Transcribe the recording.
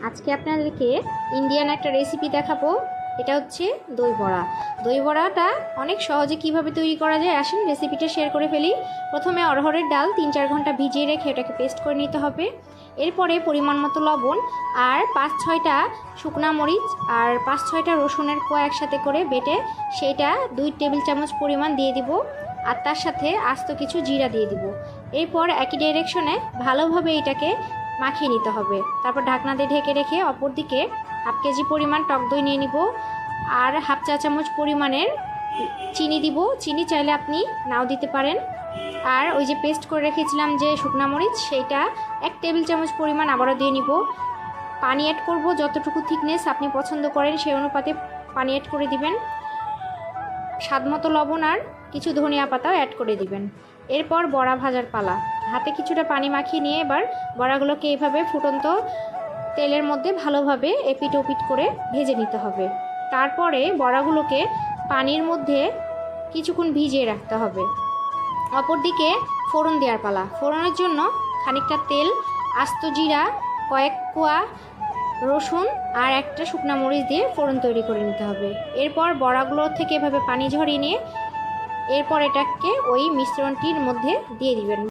আজকে আপনাদেরকে ইন্ডিয়ান একটা রেসিপি দেখাবো। এটা হচ্ছে দই বড়া। দই বড়াটা অনেক সহজে কিভাবে তৈরি করা যায় আসেন রেসিপিটা শেয়ার করে ফেলি। প্রথমে অরহরের ডাল 3-4 ঘন্টা ভিজিয়ে রেখে এটাকে পেস্ট করে নিতে হবে। এরপরে পরিমাণ মতো লবণ আর 5-6টা শুকনা মরিচ আর 5-6টা রসুনের কোয়া একসাথে করে বেটে সেইটা 2 টেবিল চামচ পরিমাণ দিয়ে দিব, আর তার সাথে আস্ত কিছু জিরা দিয়ে দিব। এরপর একই ডাইরেকশনে ভালোভাবে এটাকে মাখিয়ে নিতে হবে। তারপর ঢাকনা দিয়ে ঢেকে রেখে অপর দিকে 1/2 কেজি পরিমাণ টক দই নিয়ে নিব, আর 1/2 চা চামচ পরিমাণের চিনি দিব। চিনি চাইলে আপনি নাও দিতে পারেন। আর ওই যে পেস্ট করে রেখেছিলাম যে শুকনা মরিচ, সেইটা 1 টেবিল চামচ পরিমাণ আবারও দিয়ে নিব। পানি অ্যাড করব, যতটুকু থিকনেস আপনি পছন্দ করেন সেই অনুপাতে পানি অ্যাড করে দিবেন। স্বাদমতো লবণ আর কিছু ধনিয়া পাতাও অ্যাড করে দিবেন। এরপর বড়া ভাজার পালা। হাতে কিছুটা পানি মাখিয়ে নিয়ে এবার বড়াগুলোকে এইভাবে ফুটন্ত তেলের মধ্যে ভালোভাবে এপিট ওপিট করে ভেজে নিতে হবে। তারপরে বড়াগুলোকে পানির মধ্যে কিছুক্ষণ ভিজিয়ে রাখতে হবে। অপরদিকে ফোড়ন দেওয়ার পালা। ফোড়নের জন্য খানিকটা তেল, আস্ত জিরা, কয়েক কোয়া রসুন আর একটা শুকনা মরিচ দিয়ে ফোড়ন তৈরি করে নিতে হবে। এরপর বড়াগুলো থেকে এভাবে পানি ঝরিয়ে নিয়ে এরপর এটাকে ওই মিশ্রণটির মধ্যে দিয়ে দিবেন।